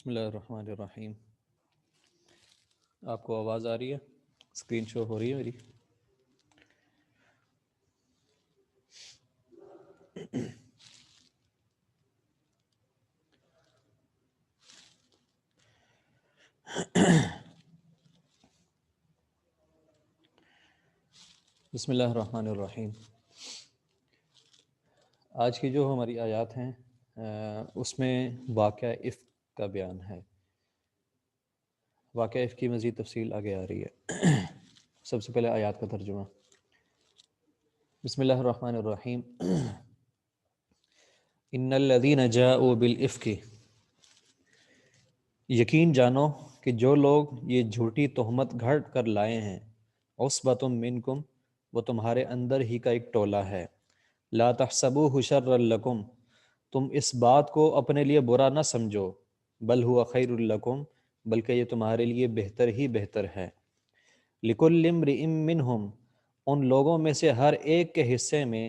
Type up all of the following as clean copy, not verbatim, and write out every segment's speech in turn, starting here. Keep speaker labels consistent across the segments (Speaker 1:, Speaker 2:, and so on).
Speaker 1: بسم اللہ الرحمن الرحیم۔ آپ کو آواز آ رہی ہے؟ اسکرین شو ہو رہی ہے میری؟ بسم اللہ الرحمن الرحیم۔ آج کی جو ہماری آیات ہیں اس میں واقعہ افک کا بیان ہے۔ واقعہ افک کی مزید تفصیل آگے آ رہی ہے۔ سب سے پہلے آیات کا ترجمہ۔ بسم اللہ الرحمن الرحیم۔ ان الذین جاءوا بالافک، یقین جانو کہ جو لوگ یہ جھوٹی تہمت گھڑ کر لائے ہیں، عصبۃ منکم، وہ تمہارے اندر ہی کا ایک ٹولہ ہے، لا تحسبوہ شرا لکم، تم اس بات کو اپنے لیے برا نہ سمجھو، بل ہوا خیر لکم، بلکہ یہ تمہارے لیے بہتر ہی بہتر ہے۔ لکل امرئ منہم، ان لوگوں میں سے ہر ایک کے حصے میں،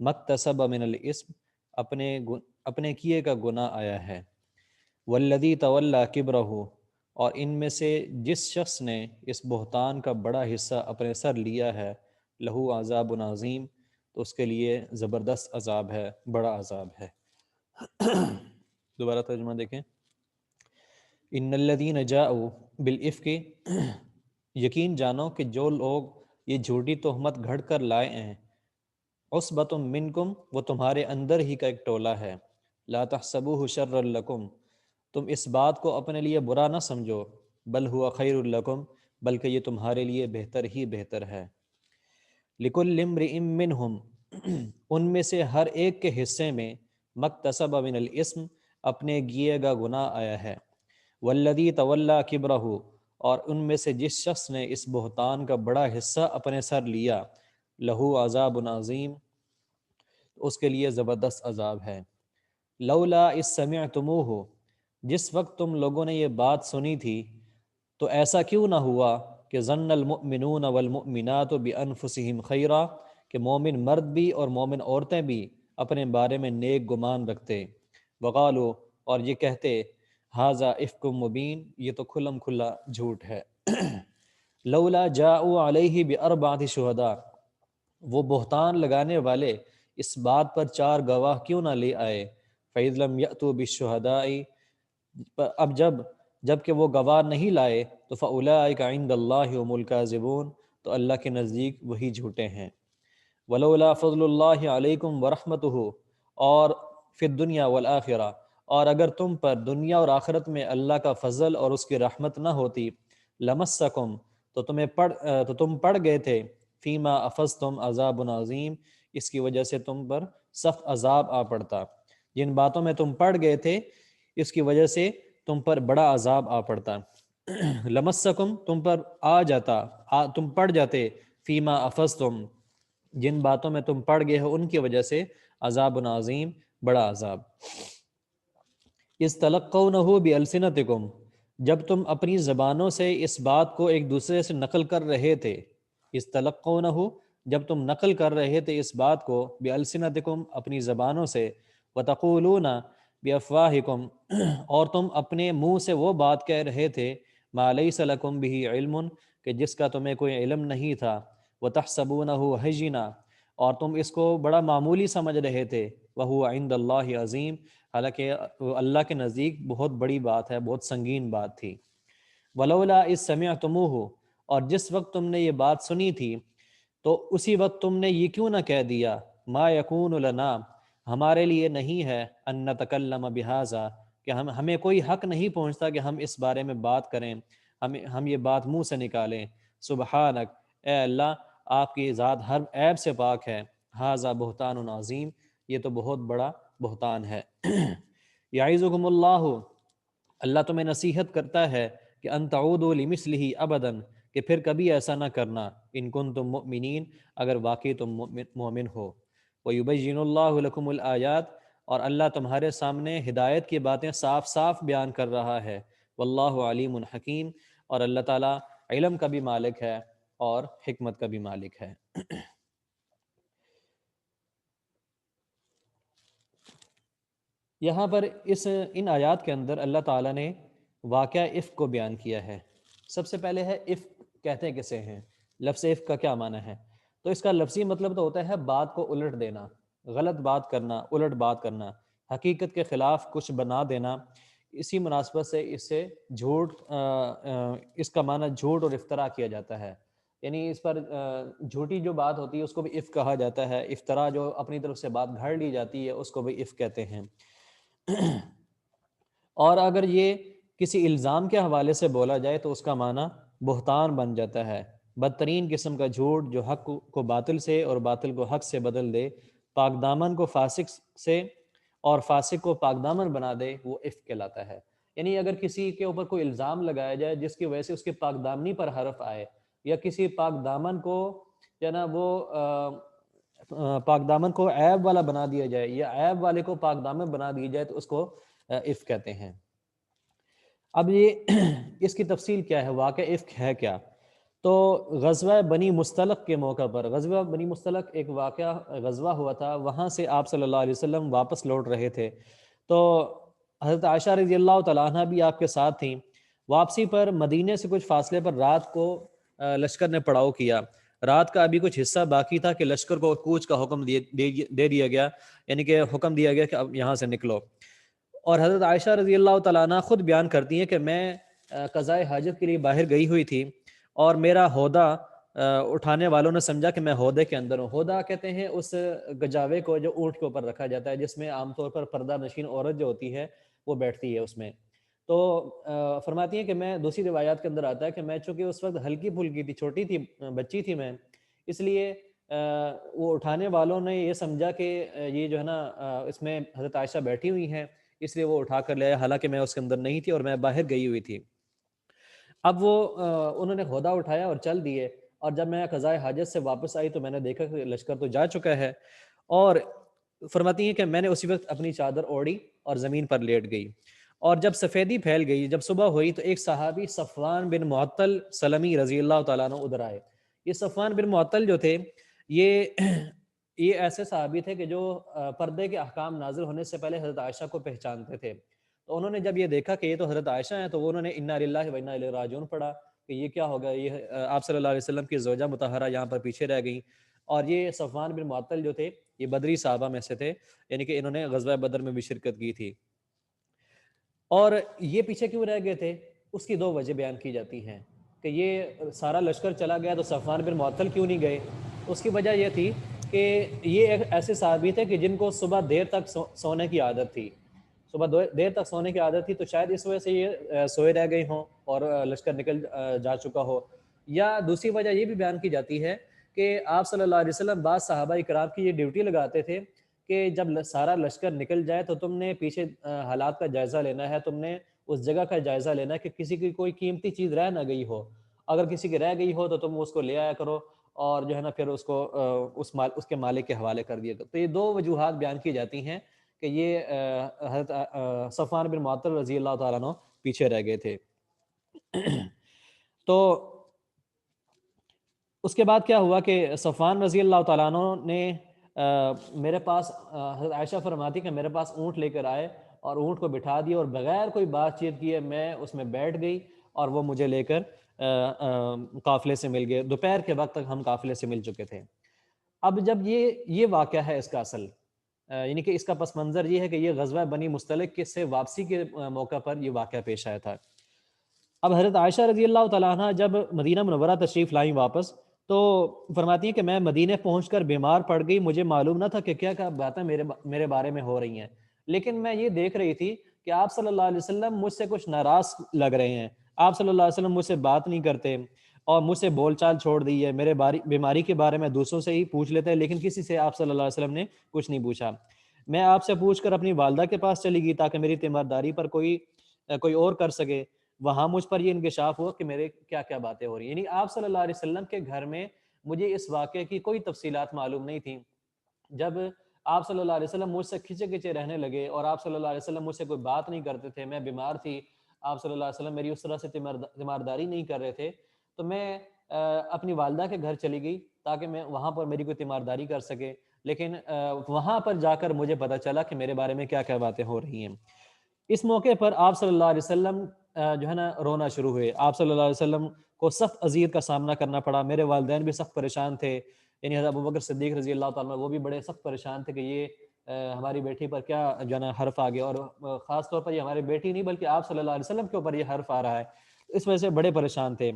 Speaker 1: مکتسب من الاسم، اپنے کیے کا گناہ آیا ہے، والذی تولی کبرہ، اور ان میں سے جس شخص نے اس بہتان کا بڑا حصہ اپنے سر لیا ہے، لہو عذاب عظیم، تو اس کے لیے زبردست عذاب ہے، بڑا عذاب ہے۔ دوبارہ ترجمہ دیکھیں۔ ان الذین جاءوا بالافک، یقین جانو کہ جو لوگ یہ جھوٹی تہمت گھڑ کر لائے ہیں، عصبۃ منکم، وہ تمہارے اندر ہی کا ایک ٹولہ ہے، لا تحسبوہ شرا لکم، تم اس بات کو اپنے لیے برا نہ سمجھو، بل ہوا خیر لکم، بلکہ یہ تمہارے لیے بہتر ہی بہتر ہے۔ لکل امرئ منہم، ان میں سے ہر ایک کے حصے میں، مکتسب من الاسم، اپنے کیے گا گناہ آیا ہے، والذی تولی کبرہ، اور ان میں سے جس شخص نے اس بہتان کا بڑا حصہ اپنے سر لیا، لہو عذاب عظیم، اس کے لیے زبردست عذاب ہے۔ لولا اذ سمعتموہ، جس وقت تم لوگوں نے یہ بات سنی تھی تو ایسا کیوں نہ ہوا کہ ظن المؤمنون والمؤمنات بانفسہم خیرا، کہ مومن مرد بھی اور مومن عورتیں بھی اپنے بارے میں نیک گمان رکھتے، وقالو، اور یہ کہتے، ھذا افک مبین، یہ تو کھلم کھلا جھوٹ ہے۔ لولا جاءوا علیہ باربعۃ شہداء، وہ بہتان لگانے والے اس بات پر 4 گواہ کیوں نہ لے آئے، فَإِذْ لَمْ يَأْتُوا بِالشُّهَدَاءِ، اب جب کہ وہ گواہ نہیں لائے تو فَأُولَٰئِكَ عِندَ اللَّهِ هُمُ الْكَاذِبُونَ، تو اللہ کے نزدیک وہی جھوٹے ہیں۔ وَلَوْلَا فَضْلُ اللَّهِ عَلَيْكُمْ وَرَحْمَتُهُ، اور فِي الدُّنْيَا وَالْآخِرَةِ، اور اگر تم پر دنیا اور آخرت میں اللہ کا فضل اور اس کی رحمت نہ ہوتی، لَمَسَّكُمْ، تو تم پڑ گئے تھے، فیما افضتم عذاب عظیم، اس کی وجہ سے تم پر سخت عذاب آ پڑتا، جن باتوں میں تم پڑ گئے تھے اس کی وجہ سے تم پر بڑا عذاب آ پڑتا۔ لمسکم، تم پر آ جاتا، تم پڑ جاتے، فیما افضتم، جن باتوں میں تم پڑ گئے ہو ان کی وجہ سے، عذاب عظیم، بڑا عذاب۔ اذ تلقونہ بألسنتکم، جب تم اپنی زبانوں سے اس بات کو ایک دوسرے سے نقل کر رہے تھے، اذ تلقونہ، جب تم نقل کر رہے تھے اس بات کو، بألسنتکم، اپنی زبانوں سے، وتقولون بافواہکم، اور تم اپنے منہ سے وہ بات کہہ رہے تھے، ما لیس لکم بہ علم، کہ جس کا تمہیں کوئی علم نہیں تھا، وتحسبونہ ہینا، اور تم اس کو بڑا معمولی سمجھ رہے تھے، وہو عند اللہ عظیم، حالانکہ وہ اللہ کے نزدیک بہت بڑی بات ہے، بہت سنگین بات تھی۔ ولولا اذ سمعتموہ، اور جس وقت تم نے یہ بات سنی تھی تو اسی وقت تم نے یہ کیوں نہ کہہ دیا، ما یکون لنا، ہمارے لیے نہیں ہے، ان نتکلم بہذا، کہ ہمیں کوئی حق نہیں پہنچتا کہ ہم اس بارے میں بات کریں، ہم یہ بات منہ سے نکالیں، سبحانک، اے اللہ آپ کی ذات ہر عیب سے پاک ہے، ھذا بہتان عظیم، یہ تو بہت بڑا بہتان ہے۔ یعظکم اللہ، اللہ تمہیں نصیحت کرتا ہے کہ ان تعودوا لمثلہ ابدا، کہ پھر کبھی ایسا نہ کرنا، ان کنتم مؤمنین، اگر واقعی تم مومن ہو۔ ویبین اللہ لکم الآیات، اور اللہ تمہارے سامنے ہدایت کی باتیں صاف صاف بیان کر رہا ہے، واللہ علیم حکیم، اور اللہ تعالیٰ علم کا بھی مالک ہے اور حکمت کا بھی مالک ہے۔ یہاں پر ان آیات کے اندر اللہ تعالیٰ نے واقعہ افک کو بیان کیا ہے۔ سب سے پہلے ہے افک کہتے کسے ہیں، لفظ افک کا کیا معنی ہے؟ تو اس کا لفظی مطلب تو ہوتا ہے بات کو الٹ دینا، غلط بات کرنا، الٹ بات کرنا، حقیقت کے خلاف کچھ بنا دینا۔ اسی مناسبت سے اس سے جھوٹ اس کا معنی جھوٹ اور افطرا کیا جاتا ہے، یعنی اس پر جھوٹی جو بات ہوتی ہے اس کو بھی افک کہا جاتا ہے، افطرا جو اپنی طرف سے بات گھڑ لی جاتی ہے اس کو بھی افک کہتے ہیں۔ اور اگر یہ کسی الزام کے حوالے سے بولا جائے تو اس کا معنی بہتان بن جاتا ہے، بدترین قسم کا جھوٹ جو حق کو باطل سے اور باطل کو حق سے بدل دے، پاک دامن کو فاسق سے اور فاسق کو پاک دامن بنا دے، وہ افک کہلاتا ہے۔ یعنی اگر کسی کے اوپر کوئی الزام لگایا جائے جس کی وجہ سے اس کے پاک دامنی پر حرف آئے، یا کسی پاک دامن کو جو نا وہ پاک دامن کو عیب والا بنا دیا جائے، یا عیب والے کو پاک دامن بنا دیا جائے، تو اس کو افک کہتے ہیں۔ اب یہ اس کی تفصیل کیا ہے، واقع افک ہے کیا؟ تو غزوہ بنی مستلق کے موقع پر، غزوہ بنی مستلق ایک واقعہ غزوہ ہوا تھا، وہاں سے آپ صلی اللہ علیہ وسلم واپس لوٹ رہے تھے، تو حضرت عائشہ رضی اللہ تعالیٰ عنہ بھی آپ کے ساتھ تھیں۔ واپسی پر مدینے سے کچھ فاصلے پر رات کو لشکر نے پڑاؤ کیا، رات کا ابھی کچھ حصہ باقی تھا کہ لشکر کو کوچ کا حکم دے دیا گیا، یعنی کہ حکم دیا گیا کہ اب یہاں سے نکلو۔ اور حضرت عائشہ رضی اللہ تعالیٰ عنہ خود بیان کرتی ہیں کہ میں قضائے حاجت کے لیے باہر گئی ہوئی تھی، اور میرا ہودہ اٹھانے والوں نے سمجھا کہ میں ہودے کے اندر ہوں۔ ہودہ کہتے ہیں اس گجاوے کو جو اونٹ کے اوپر رکھا جاتا ہے، جس میں عام طور پر پردہ نشین عورت جو ہوتی ہے وہ بیٹھتی ہے اس میں۔ تو فرماتی ہیں کہ میں، دوسری روایات کے اندر آتا ہے کہ میں چونکہ اس وقت ہلکی پھلکی تھی، چھوٹی تھی، بچی تھی میں، اس لیے وہ اٹھانے والوں نے یہ سمجھا کہ یہ جو ہے نا اس میں حضرت عائشہ بیٹھی ہوئی ہیں، اس لیے وہ اٹھا کر لے آیا، حالانکہ میں اس کے اندر نہیں تھی اور میں باہر گئی ہوئی تھی۔ اب وہ انہوں نے ہودہ اٹھایا اور چل دیے، اور جب میں قضائے حاجت سے واپس آئی تو میں نے دیکھا کہ لشکر تو جا چکا ہے، اور فرماتی ہیں کہ میں نے اسی وقت اپنی چادر اوڑھی اور زمین پر لیٹ گئی، اور جب سفیدی پھیل گئی، جب صبح ہوئی، تو ایک صحابی صفوان بن معطل سلمی رضی اللہ تعالیٰ عنہ ادھر آئے۔ یہ صفوان بن معطل جو تھے، یہ یہ ایسے صحابی تھے کہ جو پردے کے احکام نازل ہونے سے پہلے حضرت عائشہ کو پہچانتے تھے۔ تو انہوں نے جب یہ دیکھا کہ یہ تو حضرت عائشہ ہیں، تو انہوں نے انا للہ و انا الیہ راجعون پڑھا کہ یہ کیا ہوگا، یہ آپ صلی اللہ علیہ وسلم کی زوجہ مطہرہ یہاں پر پیچھے رہ گئیں۔ اور یہ صفوان بن معطل جو تھے، یہ بدری صحابہ میں سے تھے، یعنی کہ انہوں نے غزوہ بدر میں بھی شرکت کی تھی۔ اور یہ پیچھے کیوں رہ گئے تھے، اس کی دو وجہ بیان کی جاتی ہیں کہ یہ سارا لشکر چلا گیا تو صفوان بن معطل کیوں نہیں گئے۔ اس کی وجہ یہ تھی کہ یہ ایک ایسے صحابی تھے کہ جن کو صبح دیر تک سونے کی عادت تھی، صبح دیر تک سونے کی عادت تھی، تو شاید اس وجہ سے یہ سوئے رہ گئے ہوں اور لشکر نکل جا چکا ہو۔ یا دوسری وجہ یہ بھی بیان کی جاتی ہے کہ آپ صلی اللہ علیہ وسلم بعض صحابہ کرام کی یہ ڈیوٹی لگاتے تھے کہ جب سارا لشکر نکل جائے تو تم نے پیچھے حالات کا جائزہ لینا ہے، تم نے اس جگہ کا جائزہ لینا ہے کہ کسی کی کوئی قیمتی چیز رہ نہ گئی ہو، اگر کسی کی رہ گئی ہو تو تم اس کو لے آیا کرو، اور جو ہے نا پھر اس کو اس کے مالک کے حوالے کر دیا کرو۔ تو یہ دو وجوہات بیان کی جاتی ہیں کہ یہ حضرت صفوان بن معطل رضی اللہ تعالیٰ عنہ پیچھے رہ گئے تھے۔ تو اس کے بعد کیا ہوا کہ صفوان رضی اللہ تعالیٰ عنہ نے میرے پاس، حضرت عائشہ فرماتی کہ میرے پاس اونٹ لے کر آئے اور اونٹ کو بٹھا دیا، اور بغیر کوئی بات چیت کیے میں اس میں بیٹھ گئی، اور وہ مجھے لے کر قافلے سے مل گئے۔ دوپہر کے وقت تک ہم قافلے سے مل چکے تھے۔ اب جب یہ واقعہ ہے اس کا اصل، یعنی کہ اس کا پس منظر یہ ہے کہ یہ غزوہ بنی مستلق سے واپسی کے موقع پر یہ واقعہ پیش آیا تھا۔ اب حضرت عائشہ رضی اللہ تعالیٰ عنہ جب مدینہ منورہ تشریف لائیں واپس، تو فرماتی ہیں کہ میں مدینہ پہنچ کر بیمار پڑ گئی، مجھے معلوم نہ تھا کہ کیا کیا باتیں میرے بارے میں ہو رہی ہیں، لیکن میں یہ دیکھ رہی تھی کہ آپ صلی اللہ علیہ وسلم مجھ سے کچھ ناراض لگ رہے ہیں، آپ صلی اللہ علیہ وسلم مجھ سے بات نہیں کرتے اور مجھ سے بول چال چھوڑ دی ہے، میرے بیماری کے بارے میں دوسروں سے ہی پوچھ لیتے ہیں، لیکن کسی سے آپ صلی اللہ علیہ وسلم نے کچھ نہیں پوچھا۔ میں آپ سے پوچھ کر اپنی والدہ کے پاس چلی گئی تاکہ میری تیمارداری پر کوئی اور کر سکے، وہاں مجھ پر یہ انکشاف ہوا کہ میرے کیا کیا باتیں ہو رہی ہیں۔ یعنی آپ صلی اللہ علیہ وسلم کے گھر میں مجھے اس واقعے کی کوئی تفصیلات معلوم نہیں تھیں۔ جب آپ صلی اللہ علیہ وسلم مجھ سے کھچے کھچے رہنے لگے اور آپ صلی اللہ علیہ وسلم مجھ سے کوئی بات نہیں کرتے تھے، میں بیمار تھی، آپ صلی اللہ علیہ وسلم میری اس طرح سے تیمارداری نہیں کر رہے تھے، تو میں اپنی والدہ کے گھر چلی گئی تاکہ میں وہاں پر میری کوئی تیمارداری کر سکے، لیکن وہاں پر جا کر مجھے پتہ چلا کہ میرے بارے میں کیا کیا باتیں ہو رہی ہیں۔ اس موقع پر آپ صلی اللہ علیہ وسلم جو ہے نا رونا شروع ہوئے. آپ صلی اللہ علیہ وسلم کو سخت اذیت کا سامنا کرنا پڑا. میرے والدین بھی سخت پریشان تھے، یعنی حضرت ابوبکر صدیق رضی اللہ تعالیٰ عنہ وہ بھی بڑے سخت پریشان تھے کہ یہ ہماری بیٹی پر کیا جو ہے نا حرف آ گیا، اور خاص طور پر یہ ہماری بیٹی نہیں بلکہ آپ صلی اللہ علیہ وسلم کے اوپر یہ حرف آ رہا ہے. اس وجہ سے بڑے پریشان تھے.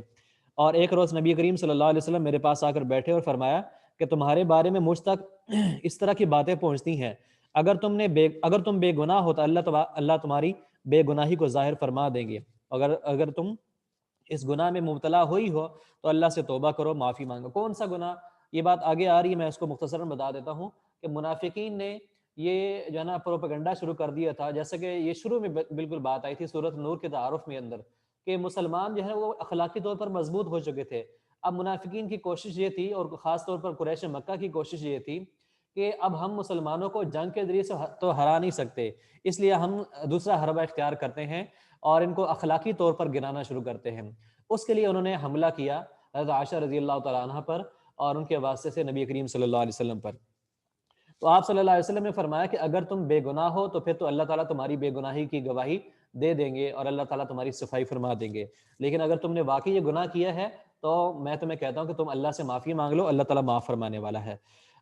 Speaker 1: اور ایک روز نبی کریم صلی اللہ علیہ وسلم میرے پاس آ کر بیٹھے اور فرمایا کہ تمہارے بارے میں مجھ تک اس طرح کی باتیں پہنچتی ہیں، اگر تم بے گناہ ہو تو اللہ تمہاری بے گناہی کو ظاہر فرما دیں گے، اگر تم اس گناہ میں مبتلا ہوئی ہو تو اللہ سے توبہ کرو، معافی مانگو. کون سا گناہ؟ یہ بات آگے آ رہی ہے، میں اس کو مختصراً بتا دیتا ہوں کہ منافقین نے یہ جو ہے نا پروپیگنڈا شروع کر دیا تھا. جیسے کہ یہ شروع میں بالکل بات آئی تھی سورۃ نور کے تعارف میں اندر، کہ مسلمان جو ہے وہ اخلاقی طور پر مضبوط ہو چکے تھے. اب منافقین کی کوشش یہ تھی، اور خاص طور پر قریش مکہ کی کوشش یہ تھی کہ اب ہم مسلمانوں کو جنگ کے ذریعے سے تو ہرا نہیں سکتے، اس لیے ہم دوسرا حربہ اختیار کرتے ہیں اور ان کو اخلاقی طور پر گرانا شروع کرتے ہیں. اس کے لیے انہوں نے حملہ کیا حضرت عائشہ رضی اللہ تعالیٰ عنہ پر اور ان کے واسطے سے نبی کریم صلی اللہ علیہ وسلم پر. تو آپ صلی اللہ علیہ وسلم نے فرمایا کہ اگر تم بے گناہ ہو تو پھر تو اللہ تعالیٰ تمہاری بے گناہی کی گواہی دے دیں گے اور اللہ تعالیٰ تمہاری صفائی فرما دیں گے، لیکن اگر تم نے واقعی یہ گناہ کیا ہے تو میں تمہیں کہتا ہوں کہ تم اللہ سے معافی مانگ لو، اللہ تعالیٰ معاف فرمانے والا ہے.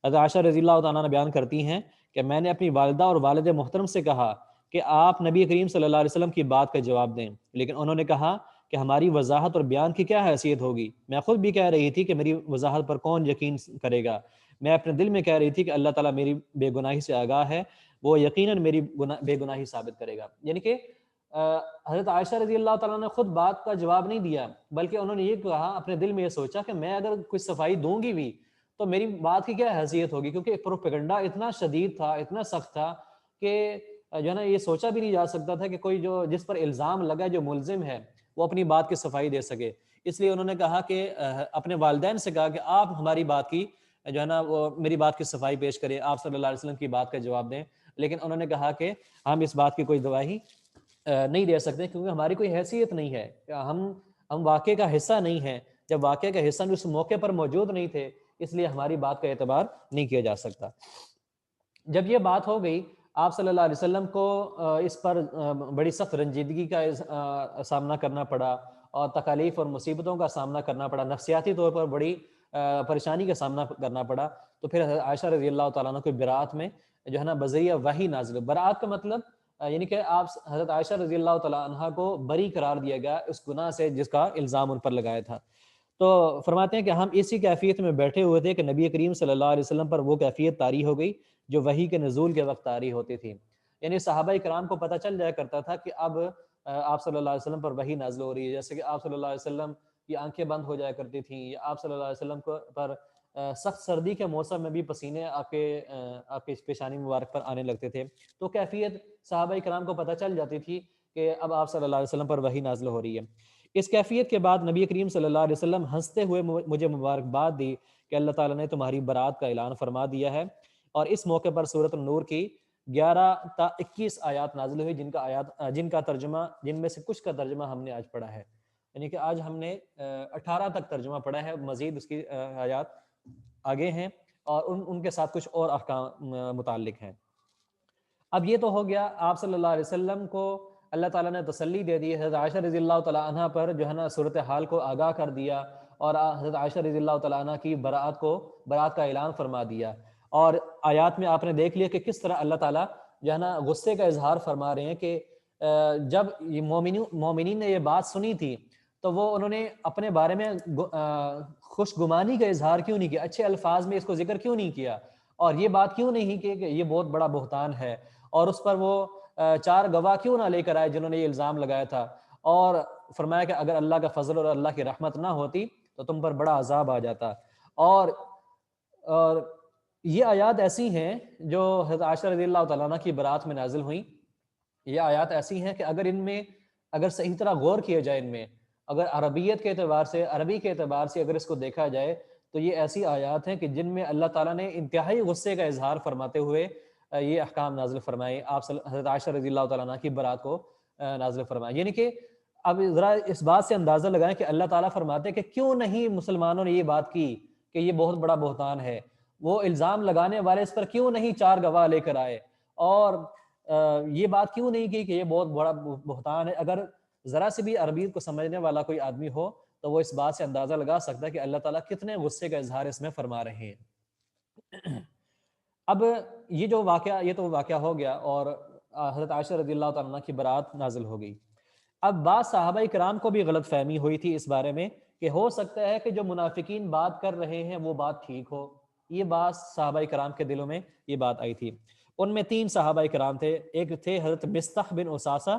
Speaker 1: حضرت عائشہ رضی اللہ تعالیٰ عنہ بیان کرتی ہیں کہ میں نے اپنی والدہ اور والد محترم سے کہا کہ آپ نبی کریم صلی اللہ علیہ وسلم کی بات کا جواب دیں، لیکن انہوں نے کہا کہ ہماری وضاحت اور بیان کی کیا حیثیت ہوگی. میں خود بھی کہہ رہی تھی کہ میری وضاحت پر کون یقین کرے گا. میں اپنے دل میں کہہ رہی تھی کہ اللہ تعالیٰ میری بے گناہی سے آگاہ ہے، وہ یقیناً میری بے گناہی ثابت کرے گا. یعنی کہ حضرت عائشہ رضی اللہ تعالیٰ نے خود بات کا جواب نہیں دیا، بلکہ انہوں نے یہ کہا، اپنے دل میں یہ سوچا کہ میں اگر کچھ صفائی دوں گی بھی تو میری بات کی کیا حیثیت ہوگی، کیونکہ پروپیگنڈا اتنا شدید تھا، اتنا سخت تھا کہ جو ہے نا یہ سوچا بھی نہیں جا سکتا تھا کہ کوئی جس پر الزام لگا، جو ملزم ہے، وہ اپنی بات کی صفائی دے سکے. اس لیے انہوں نے کہا کہ اپنے والدین سے کہا کہ آپ ہماری بات کی جو ہے نا وہ میری بات کی صفائی پیش کریں، آپ صلی اللہ علیہ وسلم کی بات کا جواب دیں. لیکن انہوں نے کہا کہ ہم اس بات کی کوئی گواہی نہیں دے سکتے کیونکہ ہماری کوئی حیثیت نہیں ہے، ہم واقعے کا حصہ نہیں ہیں. جب واقعے کا حصہ اس موقع پر موجود نہیں تھے، اس لیے ہماری بات کا اعتبار نہیں کیا جا سکتا. جب یہ بات ہو گئی، آپ صلی اللہ علیہ وسلم کو اس پر بڑی سخت رنجیدگی کا سامنا کرنا پڑا اور تکالیف اور مصیبتوں کا سامنا کرنا پڑا، نفسیاتی طور پر بڑی پریشانی کا سامنا کرنا پڑا. تو پھر حضرت عائشہ رضی اللہ تعالیٰ عنہ کو برات میں جو ہے نا بذریعہ وحی نازل. برات کا مطلب یعنی کہ آپ حضرت عائشہ رضی اللہ تعالیٰ عنہ کو بری قرار دیا گیا اس گناہ سے جس کا الزام ان پر لگایا تھا. تو فرماتے ہیں کہ ہم اسی کیفیت میں بیٹھے ہوئے تھے کہ نبی کریم صلی اللہ علیہ وسلم پر وہ کیفیت طاری ہو گئی جو وحی کے نزول کے وقت طاری ہوتی تھی. یعنی صحابہ کرام کو پتہ چل جایا کرتا تھا کہ اب آپ صلی اللہ علیہ وسلم پر وحی نازل ہو رہی ہے. جیسے کہ آپ صلی اللہ علیہ وسلم کی آنکھیں بند ہو جایا کرتی تھیں، یا آپ صلی اللہ علیہ وسلم پر سخت سردی کے موسم میں بھی پسینے آپ کے پیشانی مبارک پر آنے لگتے تھے. تو کیفیت صحابہ کرام کو پتہ چل جاتی تھی کہ اب آپ صلی اللہ علیہ وسلم پر وحی نازل ہو رہی ہے. اس کیفیت کے بعد نبی کریم صلی اللہ علیہ وسلم ہنستے ہوئے مجھے مبارکباد دی کہ اللہ تعالیٰ نے تمہاری برات کا اعلان فرما دیا ہے. اور اس موقع پر سورۃ النور کی 11 تا 21 آیات نازل ہوئی جن میں سے کچھ کا ترجمہ ہم نے آج پڑھا ہے. یعنی کہ آج ہم نے 18 تک ترجمہ پڑھا ہے، مزید اس کی آیات آگے ہیں اور ان کے ساتھ کچھ اور احکام متعلق ہیں. اب یہ تو ہو گیا آپ صلی اللہ علیہ وسلم کو اللہ تعالیٰ نے تسلی دے دی، حضرت عائشہ رضی اللہ تعالیٰ عنہ پر جو ہے نا صورتحال کو آگاہ کر دیا اور حضرت عائشہ رضی اللہ تعالیٰ عنہ کی برات کا اعلان فرما دیا. اور آیات میں آپ نے دیکھ لیا کہ کس طرح اللہ تعالیٰ جو ہے نا غصے کا اظہار فرما رہے ہیں کہ جب یہ مومنین نے یہ بات سنی تھی تو وہ انہوں نے اپنے بارے میں خوش گمانی کا اظہار کیوں نہیں کیا، اچھے الفاظ میں اس کو ذکر کیوں نہیں کیا، اور یہ بات کیوں نہیں کی کہ یہ بہت بڑا بہتان ہے، اور اس پر وہ 4 گواہ کیوں نہ لے کر آئے جنہوں نے یہ الزام لگایا تھا. اور فرمایا کہ اگر اللہ کا فضل اور اللہ کی رحمت نہ ہوتی تو تم پر بڑا عذاب آ جاتا. اور یہ آیات ایسی ہیں جو حضرت عائشہ رضی اللہ تعالیٰ عنہ کی برات میں نازل ہوئیں. یہ آیات ایسی ہیں کہ اگر صحیح طرح غور کیا جائے، ان میں اگر عربیت کے اعتبار سے، عربی کے اعتبار سے اگر اس کو دیکھا جائے تو یہ ایسی آیات ہیں کہ جن میں اللہ تعالیٰ نے انتہائی غصے کا اظہار فرماتے ہوئے یہ احکام نازل فرمائے، آپ حضرت عائشہ رضی اللہ تعالیٰ عنہ کی برات کو نازل فرمائے. یعنی کہ اب ذرا اس بات سے اندازہ لگائیں کہ اللہ تعالیٰ فرماتے ہیں کہ کیوں نہیں مسلمانوں نے یہ بات کی کہ یہ بہت بڑا بہتان ہے، وہ الزام لگانے والے اس پر کیوں نہیں 4 گواہ لے کر آئے، اور یہ بات کیوں نہیں کی کہ یہ بہت بڑا بہتان ہے. اگر ذرا سے بھی عربی کو سمجھنے والا کوئی آدمی ہو تو وہ اس بات سے اندازہ لگا سکتا ہے کہ اللہ تعالیٰ کتنے غصے کا اظہار اس میں فرما رہے ہیں۔ اب یہ تو واقعہ ہو گیا اور حضرت عائشہ رضی اللہ تعالیٰ عنہ کی برات نازل ہو گئی۔ اب بعض صحابہ کرام کو بھی غلط فہمی ہوئی تھی اس بارے میں کہ ہو سکتا ہے کہ جو منافقین بات کر رہے ہیں وہ بات ٹھیک ہو، یہ بعض صحابہ کرام کے دلوں میں یہ بات آئی تھی۔ ان میں 3 صحابہ کرام تھے، ایک تھے حضرت مستح بن اساسہ،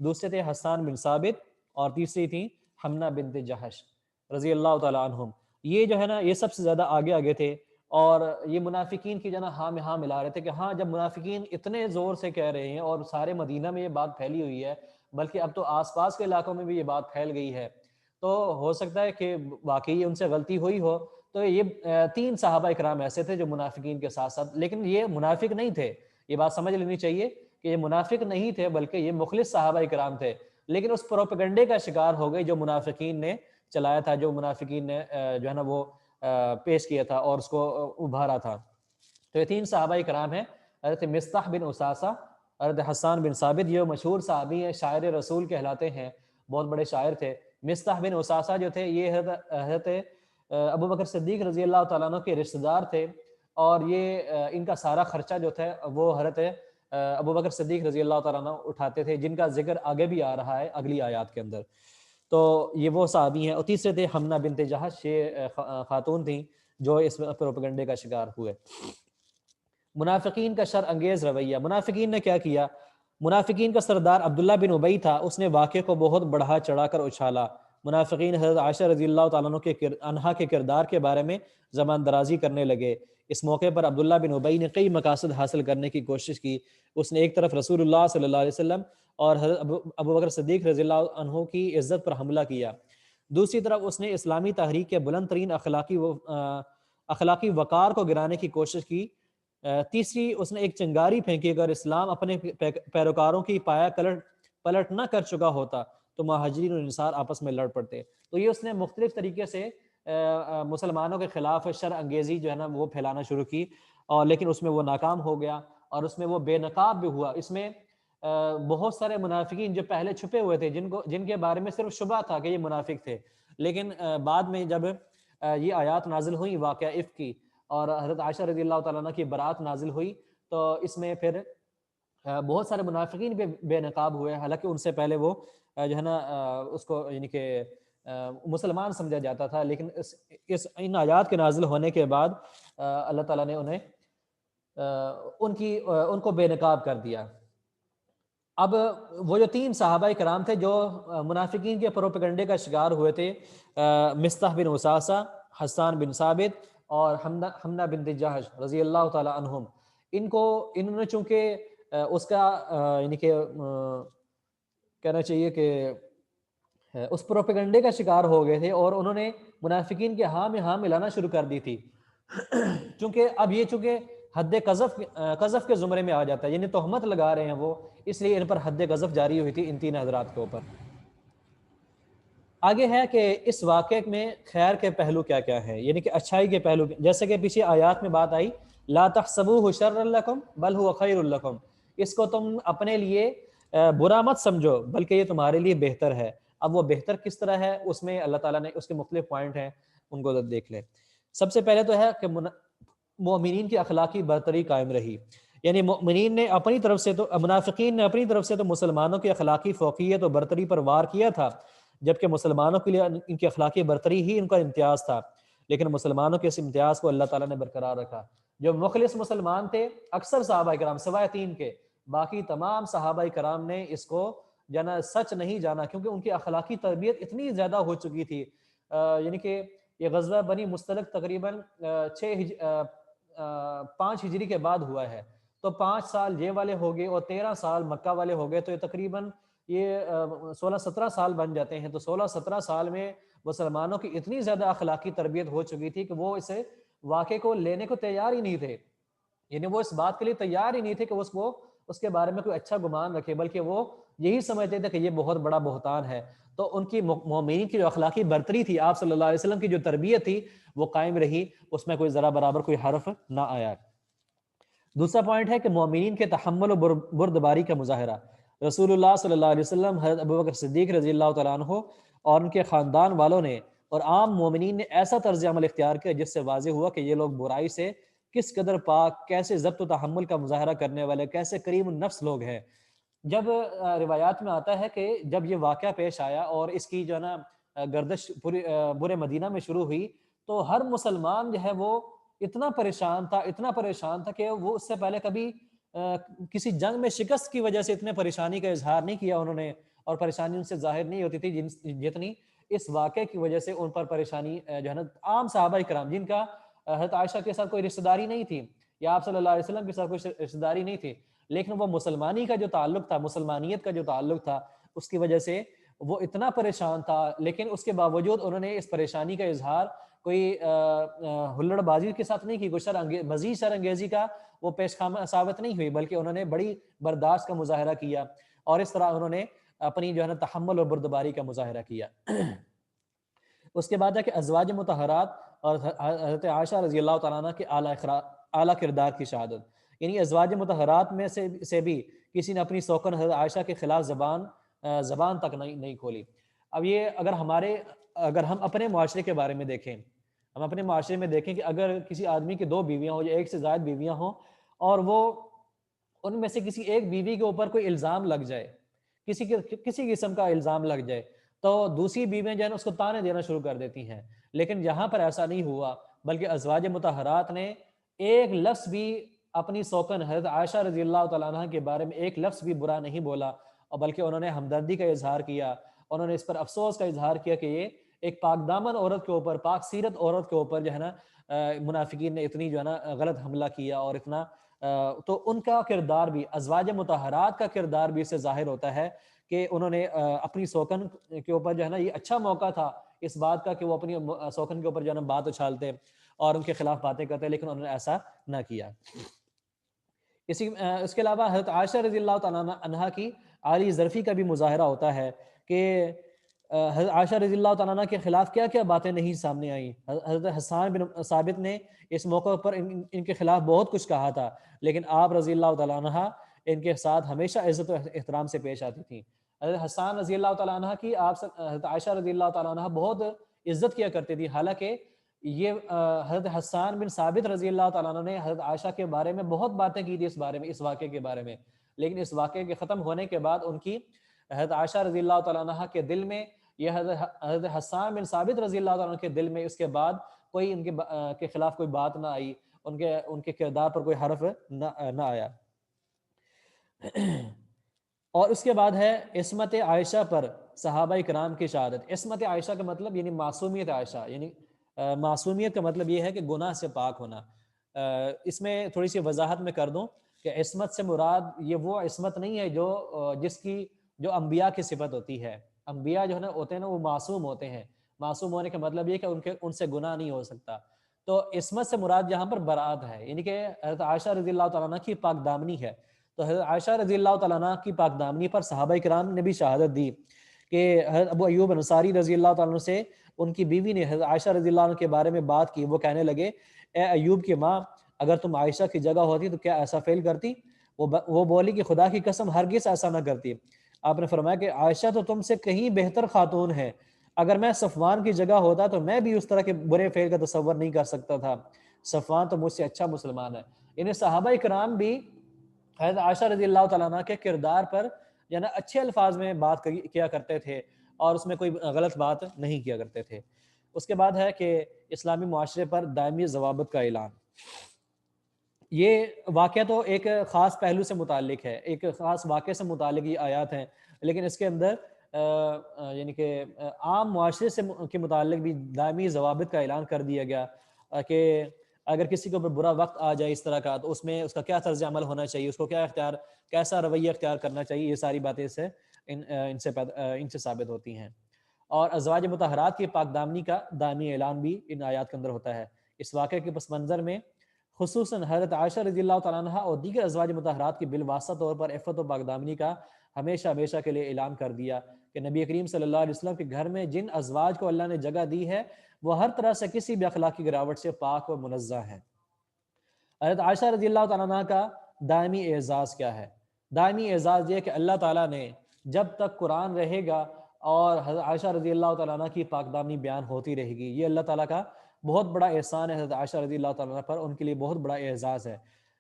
Speaker 1: دوسرے تھے حسان بن ثابت، اور تیسری تھی حمنہ بنت جہش رضی اللہ تعالیٰ عنہم۔ یہ جو ہے نا یہ سب سے زیادہ آگے تھے، اور یہ منافقین کی جو نا ہاں میں ہاں ملا رہے تھے کہ ہاں جب منافقین اتنے زور سے کہہ رہے ہیں اور سارے مدینہ میں یہ بات پھیلی ہوئی ہے، بلکہ اب تو آس پاس کے علاقوں میں بھی یہ بات پھیل گئی ہے، تو ہو سکتا ہے کہ واقعی ان سے غلطی ہوئی ہو۔ تو یہ 3 صحابہ اکرام ایسے تھے جو منافقین کے ساتھ ساتھ، لیکن یہ منافق نہیں تھے، یہ بات سمجھ لینی چاہیے کہ یہ منافق نہیں تھے بلکہ یہ مخلص صحابہ اکرام تھے، لیکن اس پروپیگنڈے کا شکار ہو گئے جو منافقین نے چلایا تھا، جو منافقین نے جو ہے نا وہ پیش کیا تھا اور اس کو ابھارا تھا۔ تو یہ 3 صحابہ کرام ہیں، حضرت مستح بن اساسہ، حضرت حسان بن ثابت، یہ مشہور صحابی ہیں، شاعر رسول کہلاتے ہیں، بہت بڑے شاعر تھے۔ مستح بن اساسہ جو تھے یہ حضرت ابو بکر صدیق رضی اللہ تعالیٰ عنہ کے رشتہ دار تھے، اور یہ ان کا سارا خرچہ جو تھا وہ حضرت ابو بکر صدیق رضی اللہ تعالیٰ عنہ اٹھاتے تھے، جن کا ذکر آگے بھی آ رہا ہے اگلی آیات کے اندر۔ تو یہ وہ صحابی ہیں۔ اور تیسرے تھے حمنہ بنت جہش، یہ خاتون تھیں جو اس پروپیگنڈے کا شکار ہوئے۔ منافقین کا شر انگیز رویہ، منافقین نے کیا کیا؟ منافقین کا سردار عبداللہ بن ابی تھا، اس نے واقعے کو بہت بڑھا چڑھا کر اچھالا۔ منافقین حضرت عائشہ رضی اللہ تعالیٰ عنہ کے کردار کے بارے میں زبان درازی کرنے لگے۔ اس موقع پر عبداللہ بن ابی نے کئی مقاصد حاصل کرنے کی کوشش کی۔ اس نے ایک طرف رسول اللہ صلی اللہ علیہ وسلم اور حضرت ابو بکر صدیق رضی اللہ عنہ کی عزت پر حملہ کیا، دوسری طرف اس نے اسلامی تحریک کے بلند ترین اخلاقی وقار کو گرانے کی کوشش کی، تیسری اس نے ایک چنگاری پھینکی، اگر اسلام اپنے پیروکاروں کی پایا پلٹ نہ کر چکا ہوتا تو مہاجرین اور انصار آپس میں لڑ پڑتے۔ تو یہ اس نے مختلف طریقے سے مسلمانوں کے خلاف شر انگیزی جو ہے نا وہ پھیلانا شروع کی، اور لیکن اس میں وہ ناکام ہو گیا اور اس میں وہ بے نقاب بھی ہوا۔ اس میں بہت سارے منافقین جو پہلے چھپے ہوئے تھے، جن کے بارے میں صرف شبہ تھا کہ یہ منافق تھے، لیکن بعد میں جب یہ آیات نازل ہوئی واقعہ افک کی اور حضرت عائشہ رضی اللہ تعالیٰ عنہ کی برات نازل ہوئی، تو اس میں پھر بہت سارے منافقین بھی بے نقاب ہوئے، حالانکہ ان سے پہلے وہ جو ہے نا اس کو یعنی کہ مسلمان سمجھا جاتا تھا، لیکن ان آیات کے نازل ہونے کے بعد اللہ تعالیٰ نے انہیں ان کو بے نقاب کر دیا۔ اب وہ جو 3 صحابہ کرام تھے جو منافقین کے پروپیگنڈے کا شکار ہوئے تھے، مستح بن اساسہ، حسان بن ثابت اور حمنہ بنت جہش رضی اللہ تعالی عنہم، انہوں نے چونکہ اس کا یعنی کہ کہنا چاہیے کہ اس پروپیگنڈے کا شکار ہو گئے تھے، اور انہوں نے منافقین کے ہاں میں ہاں ملانا شروع کر دی تھی، چونکہ حد قذف کے زمرے میں آ جاتا ہے، یعنی تہمت لگا رہے ہیں وہ، اس لیے ان پر حد قذف جاری ہوئی تھی ان 3 حضرات کے اوپر۔ آگے ہے کہ اس واقعے میں خیر کے پہلو کیا کیا ہیں، یعنی کہ اچھائی کے پہلو، جیسے کہ پیچھے آیات میں بات آئی، لا تحسبوہ شرا لکم بل هو خیر لکم، اس کو تم اپنے لیے برا مت سمجھو بلکہ یہ تمہارے لیے بہتر ہے۔ اب وہ بہتر کس طرح ہے، اس میں اللہ تعالیٰ نے اس کے مختلف پوائنٹ ہیں، ان کو دیکھ لیں۔ سب سے پہلے تو ہے کہ مومنین کی اخلاقی برتری قائم رہی، یعنی مومنین نے اپنی طرف سے تو منافقین نے اپنی طرف سے تو مسلمانوں کی اخلاقی فوقیت و برتری پر وار کیا تھا، جبکہ مسلمانوں کے لیے ان کی اخلاقی برتری ہی ان کا امتیاز تھا، لیکن مسلمانوں کے اس امتیاز کو اللہ تعالیٰ نے برقرار رکھا۔ جو مخلص مسلمان تھے اکثر صحابہ کرام سوائے 3 کے، باقی تمام صحابہ کرام نے اس کو جانا سچ نہیں جانا، کیونکہ ان کی اخلاقی تربیت اتنی زیادہ ہو چکی تھی۔ یعنی کہ یہ غزوہ بنی مستلق تقریباً 5 ہجری کے بعد ہوا ہے، تو 5 سال یہ والے ہو گئے اور 13 سال مکہ والے ہو گئے، تو یہ تقریباً یہ 16-17 سال بن جاتے ہیں۔ تو 16-17 سال میں مسلمانوں کی اتنی زیادہ اخلاقی تربیت ہو چکی تھی کہ وہ اس واقعے کو لینے کو تیار ہی نہیں تھے، یعنی وہ اس بات کے لیے تیار ہی نہیں تھے کہ اس کے بارے میں کوئی اچھا گمان رکھے، بلکہ وہ یہی سمجھتے تھے کہ یہ بہت بڑا بہتان ہے۔ تو ان کی مومنین کی جو اخلاقی برتری تھی، آپ صلی اللہ علیہ وسلم کی جو تربیت تھی وہ قائم رہی، اس میں کوئی ذرا برابر کوئی حرف نہ آیا۔ دوسرا پوائنٹ ہے کہ مومنین کے تحمل و بردباری کا مظاہرہ، رسول اللہ صلی اللہ علیہ وسلم، حضرت ابوبکر صدیق رضی اللہ تعالیٰ عنہ اور ان کے خاندان والوں نے اور عام مومنین نے ایسا طرز عمل اختیار کیا جس سے واضح ہوا کہ یہ لوگ برائی سے کس قدر پاک، کیسے ضبط و تحمل کا مظاہرہ کرنے والے، کیسے کریم النفس لوگ ہیں۔ جب روایات میں آتا ہے کہ جب یہ واقعہ پیش آیا اور اس کی جو ہے نا گردش پورے برے مدینہ میں شروع ہوئی، تو ہر مسلمان جو ہے وہ اتنا پریشان تھا، اتنا پریشان تھا کہ وہ اس سے پہلے کبھی کسی جنگ میں شکست کی وجہ سے اتنے پریشانی کا اظہار نہیں کیا انہوں نے، اور پریشانی ان سے ظاہر نہیں ہوتی تھی جتنی اس واقعے کی وجہ سے ان پر پریشانی جو ہے نا عام صحابہ کرام جن کا حضرت عائشہ کے ساتھ کوئی رشتہ داری نہیں تھی یا آپ صلی اللہ علیہ وسلم کے ساتھ کوئی رشتہ داری نہیں تھی، لیکن وہ مسلمانی کا جو تعلق تھا، مسلمانیت کا جو تعلق تھا، اس کی وجہ سے وہ اتنا پریشان تھا، لیکن اس کے باوجود انہوں نے اس پریشانی کا اظہار کوئی ہلڑ بازی کے ساتھ نہیں کی، کوئی مزید شر انگیزی کا وہ پیش خامہ ثابت نہیں ہوئی، بلکہ انہوں نے بڑی برداشت کا مظاہرہ کیا اور اس طرح انہوں نے اپنی جو ہے نا تحمل اور بردباری کا مظاہرہ کیا۔ اس کے بعد ہے کہ ازواج مطہرات اور حضرت عائشہ رضی اللہ تعالیٰ عنہ کے اعلیٰ کردار کی شہادت، یعنی ازواج مطہرات میں سے بھی کسی نے اپنی سوکن حضرت عائشہ کے خلاف زبان تک نہیں کھولی۔ اب یہ اگر ہم اپنے معاشرے کے بارے میں دیکھیں، ہم اپنے معاشرے میں دیکھیں کہ اگر کسی آدمی کی 2 بیویاں ہوں یا ایک سے زائد بیویاں ہوں اور وہ ان میں سے کسی ایک بیوی کے اوپر کوئی الزام لگ جائے، کسی قسم کا الزام لگ جائے، تو دوسری بیویاں جو ہے نا اس کو تانے دینا شروع کر دیتی ہیں، لیکن یہاں پر ایسا نہیں ہوا، بلکہ ازواج مطہرات نے ایک لفظ بھی اپنی سوکن حضرت عائشہ رضی اللہ تعالیٰ عنہ کے بارے میں ایک لفظ بھی برا نہیں بولا، اور بلکہ انہوں نے ہمدردی کا اظہار کیا، انہوں نے اس پر افسوس کا اظہار کیا کہ یہ ایک پاک دامن عورت کے اوپر، پاک سیرت عورت کے اوپر جو ہے نا منافقین نے اتنی جو ہے نا غلط حملہ کیا، اور اتنا تو ان کا کردار بھی، ازواج مطہرات کا کردار بھی اس سے ظاہر ہوتا ہے کہ انہوں نے اپنی سوکن کے اوپر جو ہے نا، یہ اچھا موقع تھا اس بات کا کہ وہ اپنی سوکن کے اوپر جو ہے نا بات اچھالتے اور ان کے خلاف باتیں کرتے، لیکن انہوں نے ایسا نہ کیا۔ اس کے علاوہ حضرت عائشہ رضی اللہ تعالیٰ عنہ کی عالی ظرفی کا بھی مظاہرہ ہوتا ہے کہ حضرت عائشہ رضی اللہ تعالیٰ عنہ کے خلاف کیا کیا باتیں نہیں سامنے آئیں۔ حضرت حسان بن ثابت نے اس موقع پر ان کے خلاف بہت کچھ کہا تھا، لیکن آپ رضی اللہ تعالیٰ عنہ ان کے ساتھ ہمیشہ عزت و احترام سے پیش آتی تھیں۔ حضرت حسان رضی اللہ تعالیٰ عنہ کی حضرت عائشہ رضی اللہ تعالیٰ عنہ بہت عزت کیا کرتی تھی، حالانکہ یہ حضرت حسان بن ثابت رضی اللہ تعالیٰ عنہ نے حضرت عائشہ کے بارے میں بہت باتیں کی تھی اس واقعے کے بارے میں، لیکن اس واقعے کے ختم ہونے کے بعد ان کی حضرت عائشہ رضی اللہ تعالیٰ عنہ کے دل میں، یہ حضرت حسان بن ثابت رضی اللہ تعالیٰ عنہ کے دل میں اس کے بعد کوئی ان کے خلاف کوئی بات نہ آئی، ان کے کردار پر کوئی حرف نہ آیا۔ اور اس کے بعد ہے عصمت عائشہ پر صحابہ کرام کی شہادت۔ عصمت عائشہ کا مطلب یعنی معصومیت عائشہ، یعنی معصومیت کا مطلب یہ ہے کہ گناہ سے پاک ہونا۔ اس میں تھوڑی سی وضاحت میں کر دوں کہ عصمت سے مراد یہ وہ عصمت نہیں ہے جو انبیاء کی صفت ہوتی ہے۔ انبیاء جو ہے نا ہوتے ہیں نا، وہ معصوم ہوتے ہیں، معصوم ہونے کا مطلب یہ کہ ان سے گناہ نہیں ہو سکتا۔ تو عصمت سے مراد یہاں پر برات ہے، یعنی کہ حضرت عائشہ رضی اللہ تعالیٰ عنہ کی پاک دامنی ہے۔ تو حضرت عائشہ رضی اللہ تعالیٰ عنہ کی پاک دامنی پر صحابہ کرام نے بھی شہادت دی کہ حضرت ابو ایوب انصاری رضی اللہ تعالیٰ عنہ سے ان کی بیوی نے حضرت عائشہ رضی اللہ عنہ کے بارے میں بات کی، وہ کہنے لگے اے ایوب کی ماں، اگر تم عائشہ کی جگہ ہوتی تو کیا ایسا فعل کرتی؟ وہ بولی کہ خدا کی قسم ہرگز ایسا نہ کرتی۔ آپ نے فرمایا کہ عائشہ تو تم سے کہیں بہتر خاتون ہے، اگر میں صفوان کی جگہ ہوتا تو میں بھی اس طرح کے برے فعل کا تصور نہیں کر سکتا تھا، صفوان تو مجھ سے اچھا مسلمان ہے۔ یعنی صحابہ کرام بھی حضرت عائشہ رضی اللہ تعالیٰ عنہ کے کردار پر یعنی اچھے الفاظ میں بات کیا کرتے تھے اور اس میں کوئی غلط بات نہیں کیا کرتے تھے۔ اس کے بعد ہے کہ اسلامی معاشرے پر دائمی ضوابط کا اعلان۔ یہ واقعہ تو ایک خاص پہلو سے متعلق ہے، ایک خاص واقعے سے متعلق یہ آیات ہیں، لیکن اس کے اندر یعنی کہ عام معاشرے کے متعلق بھی دائمی ضوابط کا اعلان کر دیا گیا کہ اگر کسی کے اوپر برا وقت آ جائے اس طرح کا، تو اس میں اس کا کیا طرز عمل ہونا چاہیے، اس کو کیسا رویہ اختیار کرنا چاہیے، یہ ساری باتیں ان سے ثابت ہوتی ہیں۔ اور ازواج مطہرات کی پاک دامنی کا دائمی اعلان بھی ان آیات کے اندر ہوتا ہے۔ اس واقعے کے پس منظر میں خصوصاً حضرت عائشہ رضی اللہ تعالیٰ عنہ اور دیگر ازواج مطہرات کی بالواسطہ طور پر عفت و پاک دامنی کا ہمیشہ کے لیے اعلان کر دیا کہ نبی کریم صلی اللہ علیہ وسلم کے گھر میں جن ازواج کو اللہ نے جگہ دی ہے وہ ہر طرح سے کسی بھی اخلاقی گراوٹ سے پاک و منزہ ہے۔ حضرت عائشہ رضی اللہ تعالیٰ عنہ کا دائمی اعزاز کیا ہے؟ دائمی اعزاز یہ کہ اللہ تعالیٰ نے جب تک قرآن رہے گا اور حضرت عائشہ رضی اللہ تعالیٰ عنہ کی پاک دامنی بیان ہوتی رہے گی، یہ اللہ تعالیٰ کا بہت بڑا احسان ہے حضرت عائشہ رضی اللہ تعالیٰ عنہ پر، ان کے لیے بہت بڑا اعزاز ہے۔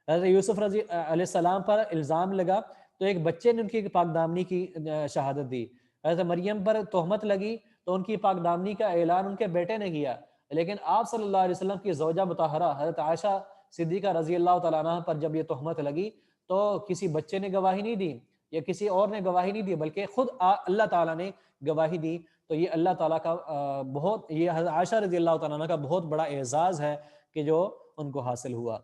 Speaker 1: حضرت یوسف علیہ السلام پر الزام لگا تو ایک بچے نے ان کی پاک دامنی کی شہادت دی۔ حضرت مریم پر تہمت لگی تو ان کی پاک دامنی کا اعلان ان کے بیٹے نے کیا، لیکن آپ صلی اللہ علیہ وسلم کی زوجہ مطہرہ حضرت عائشہ صدیقہ رضی اللہ تعالیٰ عنہ پر جب یہ تہمت لگی تو کسی بچے نے گواہی نہیں دی یا کسی اور نے گواہی نہیں دی، بلکہ خود اللہ تعالیٰ نے گواہی دی۔ تو یہ اللہ تعالیٰ کا یہ حضرت عائشہ رضی اللہ تعالیٰ عنہ کا بہت بڑا اعزاز ہے کہ جو ان کو حاصل ہوا۔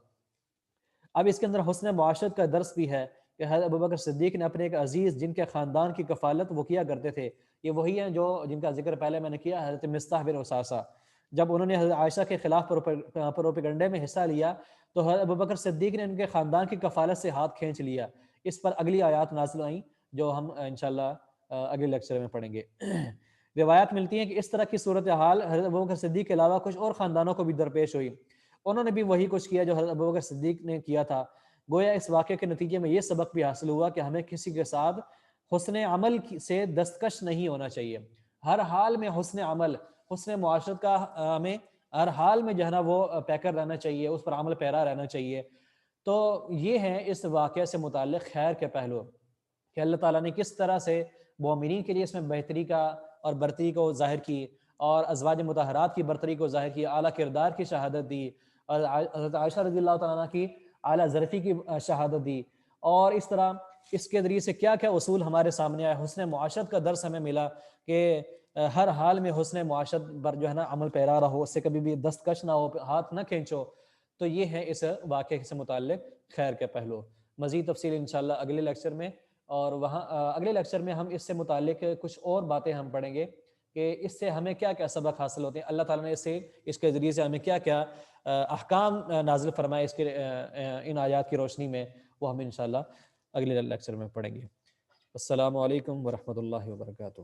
Speaker 1: اب اس کے اندر حسن معاشرت کا درس بھی ہے کہ حضرت ابوبکر صدیق نے اپنے ایک عزیز جن کے خاندان کی کفالت وہ کیا کرتے تھے، یہ وہی ہیں جو جن کا ذکر پہلے میں نے کیا، حضرت مصطح بن اساسہ۔ جب انہوں نے حضرت عائشہ کے خلاف پروپیگنڈے میں حصہ لیا تو حضرت ابوبکر صدیق نے ان کے خاندان کی کفالت سے ہاتھ کھینچ لیا۔ اس پر اگلی آیات نازل آئیں جو ہم انشاءاللہ اگلے لیکچر میں پڑھیں گے۔ روایات ملتی ہیں کہ اس طرح کی صورتحال حضرت ابوبکر صدیق کے علاوہ کچھ اور خاندانوں کو بھی درپیش ہوئی، انہوں نے بھی وہی کچھ کیا جو حضرت ابوبکر صدیق نے کیا تھا۔ گویا اس واقعے کے نتیجے میں یہ سبق بھی حاصل ہوا کہ ہمیں کسی کے ساتھ حسن عمل سے دستکش نہیں ہونا چاہیے، ہر حال میں حسن عمل، حسن معاشرت کا ہمیں ہر حال میں جو ہے نا وہ پیکر رہنا چاہیے، اس پر عمل پیرا رہنا چاہیے۔ تو یہ ہے اس واقعے سے متعلق خیر کے پہلو کہ اللہ تعالیٰ نے کس طرح سے مومنین کے لیے اس میں بہتری کا اور برتری کو ظاہر کی، اور ازواج مطہرات کی برتری کو ظاہر کی، اعلیٰ کردار کی شہادت دی، اور حضرت عائشہ رضی اللہ تعالیٰ عنہ کی اعلیٰ ظرفی کی شہادت دی، اور اس طرح اس کے ذریعے سے کیا کیا اصول ہمارے سامنے آئے۔ حسن معاشرت کا درس ہمیں ملا کہ ہر حال میں حسن معاشرت پر جو ہے نا عمل پیرا رہو، اس سے کبھی بھی دستکش نہ ہو، ہاتھ نہ کھینچو۔ تو یہ ہے اس واقعے سے متعلق خیر کے پہلو۔ مزید تفصیل انشاءاللہ اگلے لیکچر میں، اور وہاں اگلے لیکچر میں ہم اس سے متعلق کچھ اور باتیں ہم پڑھیں گے کہ اس سے ہمیں کیا کیا سبق حاصل ہوتے ہیں، اللہ تعالیٰ نے اس کے ذریعے سے ہمیں کیا کیا احکام نازل فرمائے اس کے ان آیات کی روشنی میں، وہ ہم انشاءاللہ اگلے لیکچر میں پڑھیں گے۔ السلام علیکم ورحمۃ اللہ وبرکاتہ۔